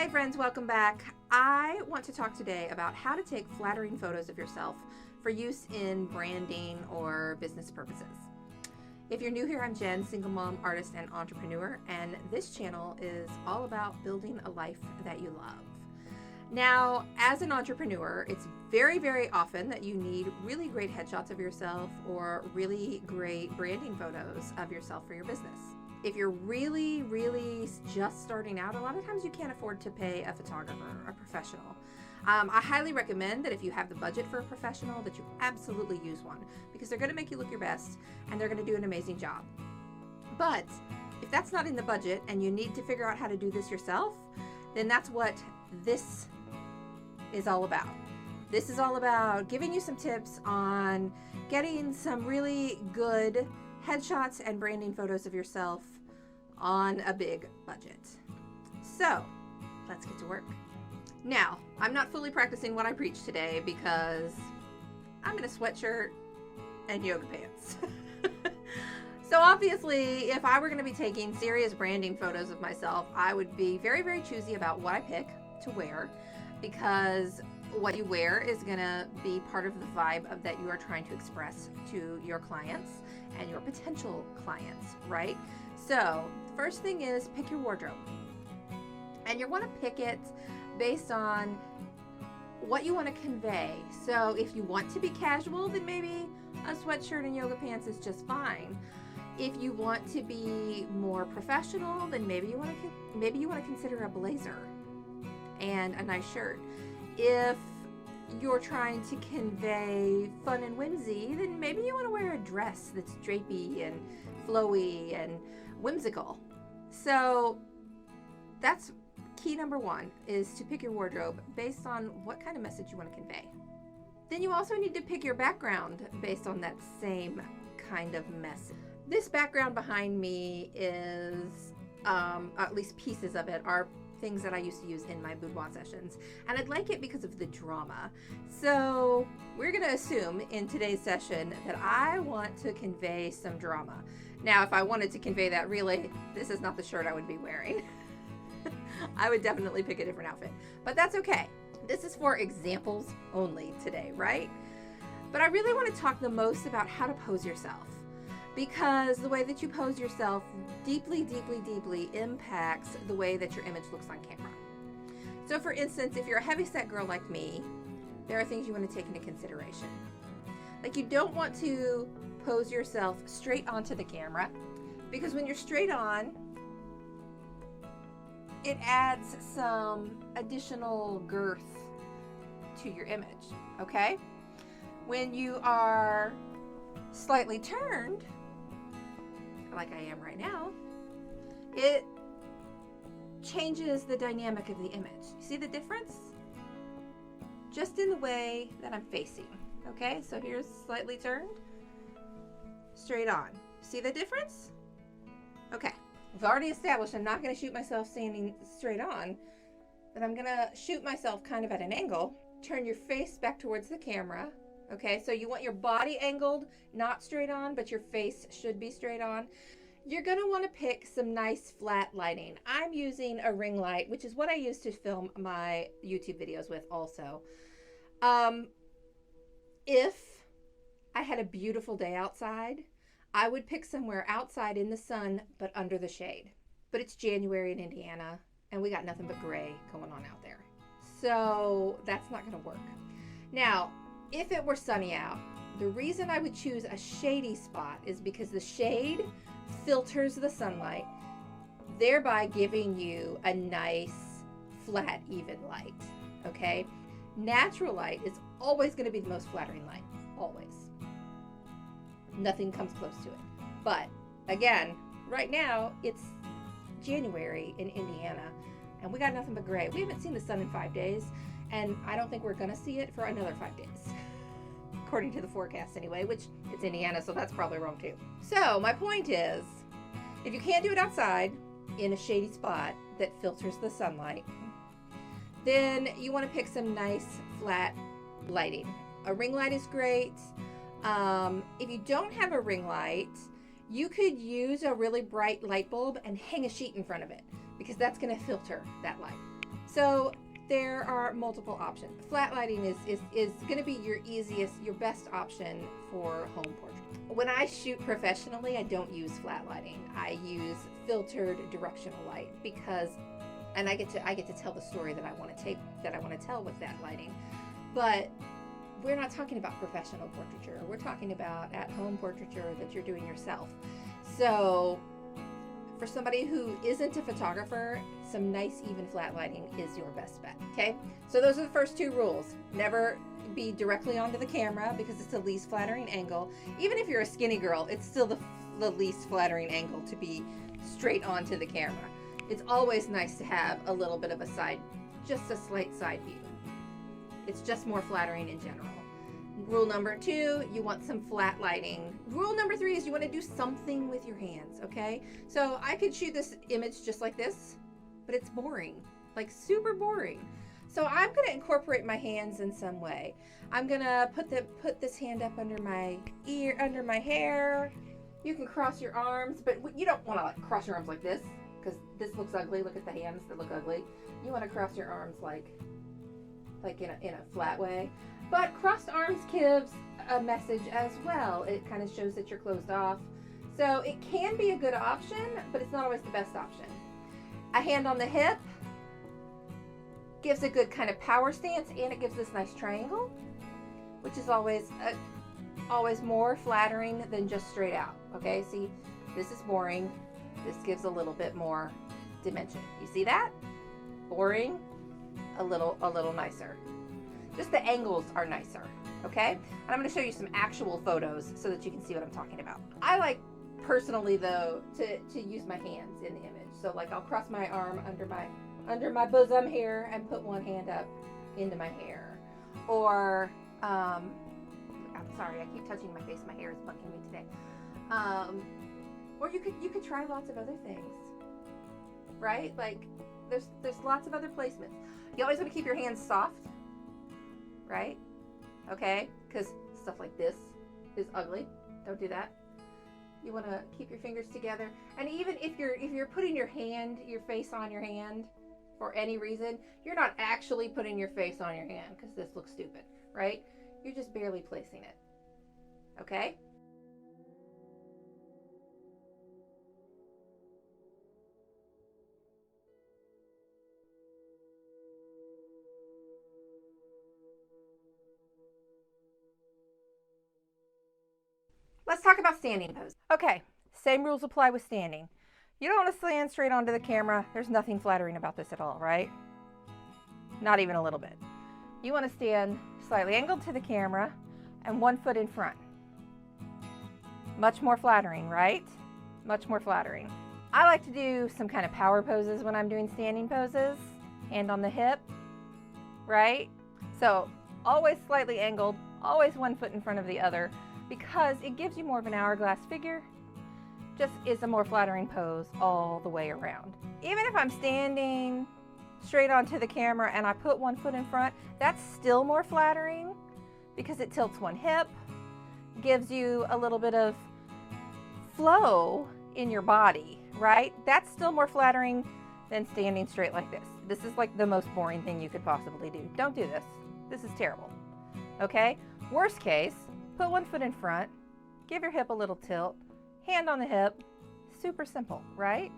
Hey friends, welcome back. I want to talk today about how to take flattering photos of yourself for use in branding or business purposes. If you're new here, I'm Jen, single mom, artist, and entrepreneur, and this channel is all about building a life that you love. Now, as an entrepreneur, it's very, very often that you need really great headshots of yourself or really great branding photos of yourself for your business. If you're really just starting out, a lot of times you can't afford to pay a photographer, a professional. I highly recommend that if you have the budget for a professional, that you absolutely use one, because they're going to make you look your best and they're going to do an amazing job. But if that's not in the budget and you need to figure out how to do this yourself, then that's what this is all about. This is all about giving you some tips on getting some really good headshots and branding photos of yourself on a big budget. So let's get to work. Now, I'm not fully practicing what I preach today because I'm in a sweatshirt and yoga pants. So obviously, if I were going to be taking serious branding photos of myself, I would be very, very choosy about what I pick to wear, because what you wear is going to be part of the vibe of that you are trying to express to your clients and your potential clients, right? So first thing is pick your wardrobe, and you want to pick it based on what you want to convey. So if you want to be casual, then maybe a sweatshirt and yoga pants is just fine. If you want to be more professional, then maybe you want to consider a blazer and a nice shirt. If you're trying to convey fun and whimsy, then maybe you want to wear a dress that's drapey and flowy and whimsical. So that's key number one, is to pick your wardrobe based on what kind of message you want to convey. Then you also need to pick your background based on that same kind of message. This background behind me is, at least pieces of it, are things that I used to use in my boudoir sessions, and I'd like it because of the drama. So we're going to assume in today's session that I want to convey some drama. Now, if I wanted to convey that, really, this is not the shirt I would be wearing. I would definitely pick a different outfit, but that's okay. This is for examples only today, right? But I really want to talk the most about how to pose yourself, because the way that you pose yourself deeply impacts the way that your image looks on camera. So for instance, if you're a heavyset girl like me, there are things you want to take into consideration. Like, you don't want to pose yourself straight onto the camera, because when you're straight on, it adds some additional girth to your image, okay? When you are slightly turned, like I am right now, it changes the dynamic of the image. You see the difference? Just in the way that I'm facing. Okay, so here's slightly turned, straight on. See the difference? Okay, I've already established I'm not going to shoot myself standing straight on, but I'm going to shoot myself kind of at an angle. Turn your face back towards the camera. Okay, so you want your body angled, not straight on, but your face should be straight on. You're going to want to pick some nice flat lighting. I'm using a ring light, which is what I use to film my YouTube videos with also. If I had a beautiful day outside, I would pick somewhere outside in the sun, but under the shade. But it's January in Indiana, and we got nothing but gray going on out there. So that's not going to work. Now, if it were sunny out, the reason I would choose a shady spot is because the shade filters the sunlight, thereby giving you a nice, flat, even light, okay? Natural light is always going to be the most flattering light, always. Nothing comes close to it. But, again, right now, it's January in Indiana, and we got nothing but gray. We haven't seen the sun in 5 days, and I don't think we're going to see it for another 5 days. According to the forecast anyway, which it's Indiana, so that's probably wrong too. So my point is, if you can't do it outside in a shady spot that filters the sunlight, then you want to pick some nice flat lighting. A ring light is great. If you don't have a ring light, you could use a really bright light bulb and hang a sheet in front of it, because that's going to filter that light. So there are multiple options. Flat lighting is going to be your easiest, your best option for home portrait. When I shoot professionally, I don't use flat lighting. I use filtered directional light because, and I get to tell the story that I want to tell with that lighting. But we're not talking about professional portraiture. We're talking about at-home portraiture that you're doing yourself. So for somebody who isn't a photographer, some nice even flat lighting is your best bet, okay? So those are the first two rules. Never be directly onto the camera because it's the least flattering angle. Even if you're a skinny girl, it's still the least flattering angle to be straight onto the camera. It's always nice to have a little bit of a side, just a slight side view. It's just more flattering in general. Rule number 2, you want some flat lighting. Rule number 3 is you want to do something with your hands, okay? So I could shoot this image just like this, but it's boring, like super boring. So I'm going to incorporate my hands in some way. I'm going to put this hand up under my ear, under my hair. You can cross your arms, but you don't want to like cross your arms like this because this looks ugly. Look at the hands that look ugly. You want to cross your arms like in a flat way. But crossed arms gives a message as well. It kind of shows that you're closed off. So it can be a good option, but it's not always the best option. A hand on the hip gives a good kind of power stance, and it gives this nice triangle, which is always more flattering than just straight out. Okay, see, this is boring. This gives a little bit more dimension. You see that? Boring, a little nicer. Just the angles are nicer, okay? And I'm going to show you some actual photos so that you can see what I'm talking about. I like personally though to use my hands in the image. So like I'll cross my arm under my bosom here and put one hand up into my hair. Or I'm sorry, I keep touching my face. My hair is bugging me today. Or you could try lots of other things, right? Like there's lots of other placements. You always want to keep your hands soft, right? Okay, because stuff like this is ugly. Don't do that. You want to keep your fingers together. And even if you're putting your face on your hand for any reason, you're not actually putting your face on your hand because this looks stupid, right? You're just barely placing it. Okay? Let's talk about standing pose. Okay, same rules apply with standing. You don't want to stand straight onto the camera. There's nothing flattering about this at all, right? Not even a little bit. You want to stand slightly angled to the camera and 1 foot in front. Much more flattering, right? Much more flattering. I like to do some kind of power poses when I'm doing standing poses. Hand on the hip, right? So always slightly angled, always 1 foot in front of the other, because it gives you more of an hourglass figure. Just is a more flattering pose all the way around. Even if I'm standing straight onto the camera and I put 1 foot in front, that's still more flattering because it tilts one hip, gives you a little bit of flow in your body, right? That's still more flattering than standing straight like this. This is like the most boring thing you could possibly do. Don't do this. This is terrible. Okay? Worst case, put 1 foot in front, give your hip a little tilt, hand on the hip. Super simple, right?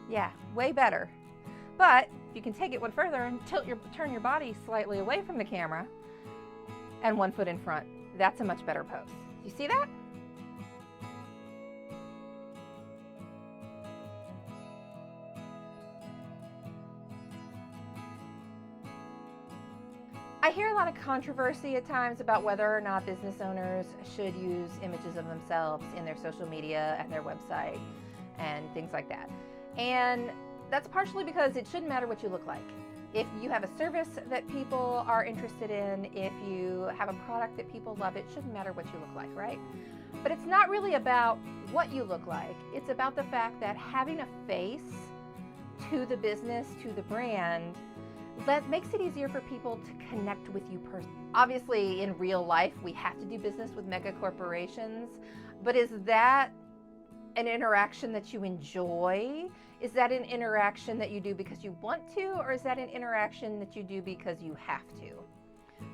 Yeah, way better. But if you can take it one further and turn your body slightly away from the camera and 1 foot in front, that's a much better pose. You see that? I hear a lot of controversy at times about whether or not business owners should use images of themselves in their social media and their website and things like that. And that's partially because it shouldn't matter what you look like. If you have a service that people are interested in, if you have a product that people love, it shouldn't matter what you look like, right? But it's not really about what you look like. It's about the fact that having a face to the business, to the brand, that makes it easier for people to connect with you personally. Obviously, in real life, we have to do business with mega corporations, but is that an interaction that you enjoy? Is that an interaction that you do because you want to, or is that an interaction that you do because you have to?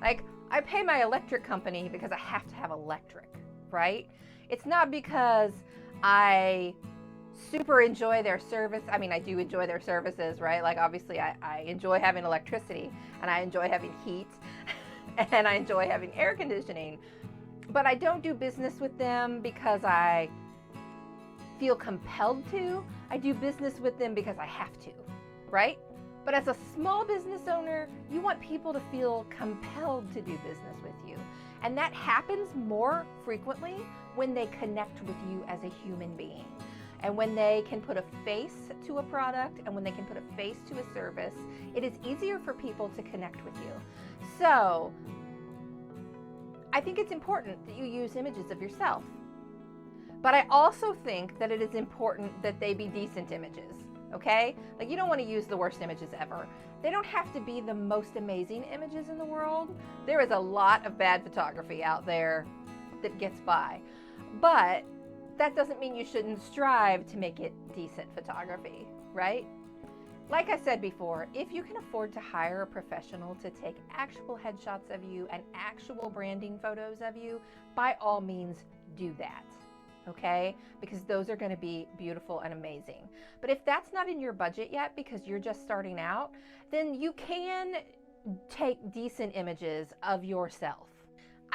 Like, I pay my electric company because I have to have electric, right? It's not because I super enjoy their service. I mean, I do enjoy their services, right? Like, obviously, I enjoy having electricity, and I enjoy having heat, and I enjoy having air conditioning. But I don't do business with them because I feel compelled to. I do business with them because I have to, right? But as a small business owner, you want people to feel compelled to do business with you. And that happens more frequently when they connect with you as a human being. And when they can put a face to a product, and when they can put a face to a service, it is easier for people to connect with you. So I think it's important that you use images of yourself. But I also think that it is important that they be decent images, okay? Like, you don't want to use the worst images ever. They don't have to be the most amazing images in the world. There is a lot of bad photography out there that gets by. But that doesn't mean you shouldn't strive to make it decent photography, right? Like I said before, if you can afford to hire a professional to take actual headshots of you and actual branding photos of you, by all means do that, okay? Because those are going to be beautiful and amazing. But if that's not in your budget yet because you're just starting out, then you can take decent images of yourself.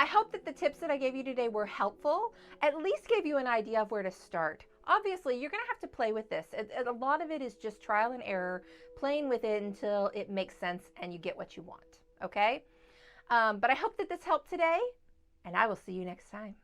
I hope that the tips that I gave you today were helpful, at least gave you an idea of where to start. Obviously, you're going to have to play with this. A lot of it is just trial and error, playing with it until it makes sense and you get what you want, okay? But I hope that this helped today, and I will see you next time.